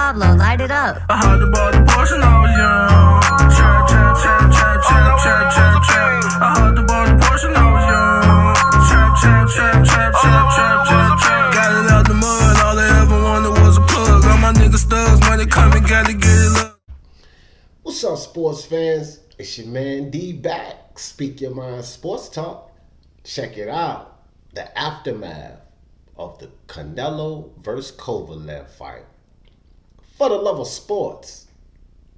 Pablo, light it up. I had to buy the Porsche when I was young. Trap, trap, trap, trap, trap, trap, trap, trap. I had to buy the Porsche when I was young. Trap, trap, trap, trap, trap, trap, trap, trap. Got it out the mud, all they ever wanted was a plug. All my niggas thugs, money coming, gotta get it up. What's up, sports fans? It's your man D back. Speak Your Mind Sports Talk. Check it out. The aftermath of the Canelo versus Kovalev fight. For the love of sports,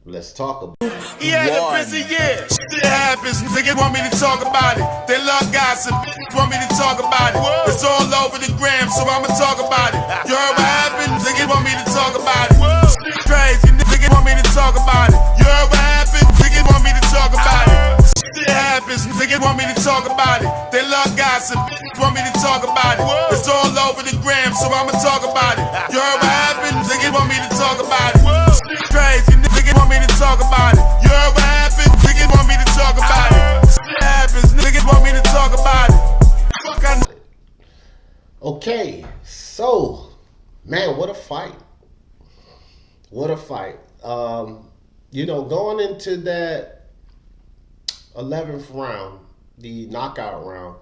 let's talk about it. He had a busy year. Shit happens. Niggas want me to talk about it. They love gossip. Want me to talk about it. It's all over the gram, so I'ma talk about it. You heard what happened? Niggas want me to talk about it. Shit crazy. Niggas want me to talk about it. You heard what happened? Niggas want me to talk about it. Shit happens. Niggas want me to talk about it. They love gossip. Want me to talk about it. It's all over the gram, so I'ma talk about it. You heard what happened? Niggas want me to talk about it. Shit crazy. Niggas want me to talk about it. You heard what happened? Niggas want me to talk about it. Shit happens. Niggas want me to talk about it. Okay, so, man, what a fight. What a fight. Going into that 11th round, the knockout round,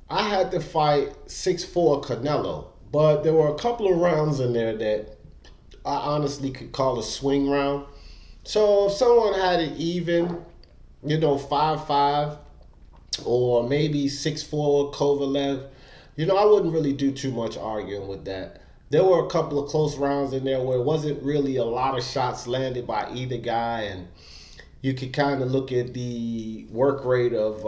I had to fight 6'4" Canelo, but there were a couple of rounds in there that I honestly could call a swing round. So if someone had it even, 5'5", or maybe 6'4" Kovalev, I wouldn't really do too much arguing with that. There were a couple of close rounds in there where it wasn't really a lot of shots landed by either guy, and you could kind of look at the work rate of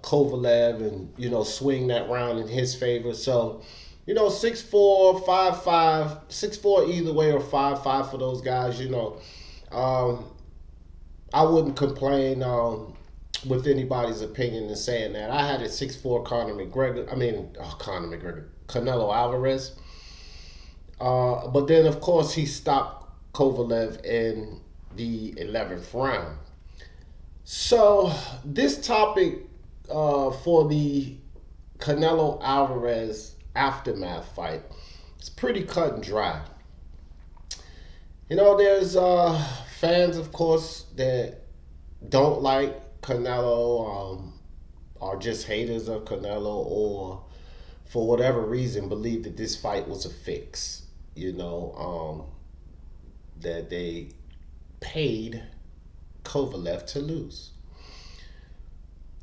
Kovalev and, swing that round in his favor. So, 6'4", 5'5", 6'4" either way, or 5'5" for those guys, I wouldn't complain with anybody's opinion in saying that. I had it 6'4" Canelo Alvarez. But then, of course, he stopped Kovalev in the 11th round. So this topic for the Canelo Alvarez aftermath fight is pretty cut and dry. There's fans, of course, that don't like Canelo, are just haters of Canelo, or for whatever reason believe that this fight was a fix. That they paid Kovalev to lose.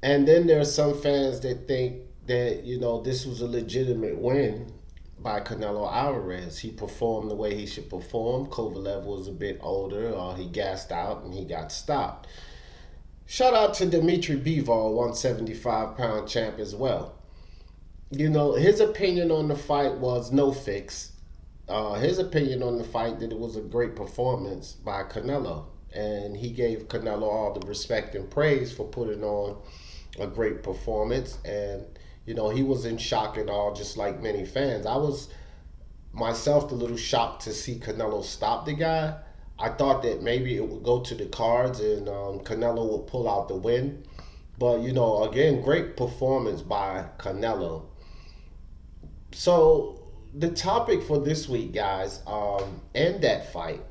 And then there are some fans that think that, this was a legitimate win by Canelo Alvarez. He performed the way he should perform. Kovalev was a bit older, he gassed out and he got stopped. Shout out to Dimitri Bivol, 175-pound champ as well. His opinion on the fight was no fix. His opinion on the fight that it was a great performance by Canelo. And he gave Canelo all the respect and praise for putting on a great performance. And, he was in shock and all, just like many fans. I was myself a little shocked to see Canelo stop the guy. I thought that maybe it would go to the cards and Canelo would pull out the win. But, again, great performance by Canelo. So the topic for this week, guys, and that fight,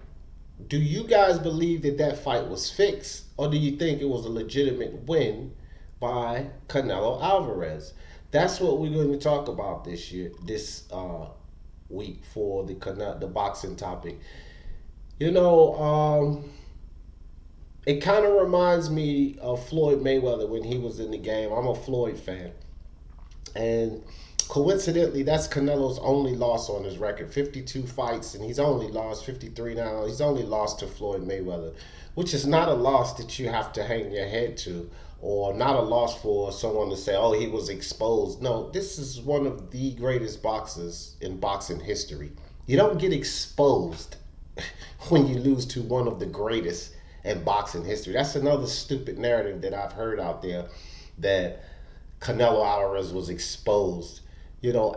do you guys believe that that fight was fixed, or do you think it was a legitimate win by Canelo Alvarez? That's what we're going to talk about this week for the boxing topic. It kind of reminds me of Floyd Mayweather when he was in the game. I'm a Floyd fan, and coincidentally, that's Canelo's only loss on his record. 52 fights, and he's only lost 53 now. He's only lost to Floyd Mayweather, which is not a loss that you have to hang your head to, or not a loss for someone to say, oh, he was exposed. No, this is one of the greatest boxers in boxing history. You don't get exposed when you lose to one of the greatest in boxing history. That's another stupid narrative that I've heard out there, that Canelo Alvarez was exposed.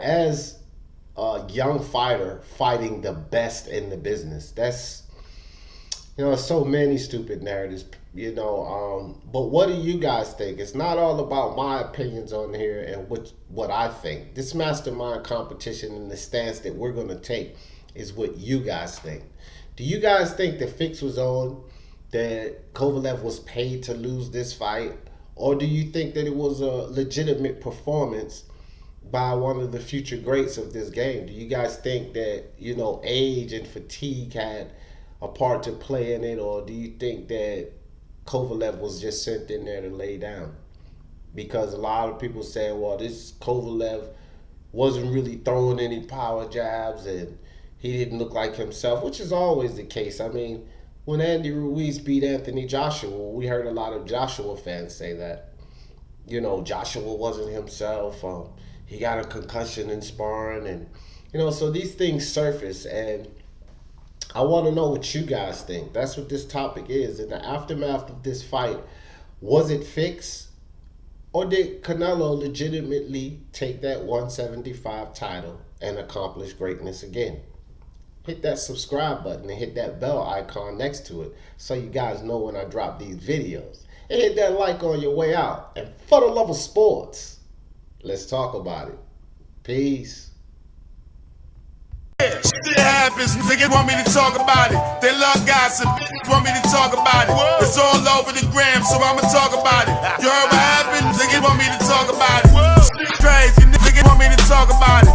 As a young fighter fighting the best in the business. That's, so many stupid narratives, but what do you guys think? It's not all about my opinions on here and what I think. This mastermind competition and the stance that we're going to take is what you guys think. Do you guys think the fix was on, that Kovalev was paid to lose this fight? Or do you think that it was a legitimate performance by one of the future greats of this game? Do you guys think that, you know, age and fatigue had a part to play in it? Or do you think that Kovalev was just sent in there to lay down? Because a lot of people say, well, this Kovalev wasn't really throwing any power jabs and he didn't look like himself, which is always the case. I mean, when Andy Ruiz beat Anthony Joshua, we heard a lot of Joshua fans say that, you know, Joshua wasn't himself. He got a concussion in sparring, and, you know, so these things surface, and I want to know what you guys think. That's what this topic is. In the aftermath of this fight, was it fixed, or did Canelo legitimately take that 175 title and accomplish greatness again? Hit that subscribe button and hit that bell icon next to it so you guys know when I drop these videos. And hit that like on your way out. And for the love of sports, let's talk about it. Peace. Yeah, shit happens, niggas want me to talk about it. They love gossip, bitches want me to talk about it. It's all over the gram, so I'ma talk about it. You heard what happened? Niggas want me to talk about it. Shit crazy, niggas want me to talk about it.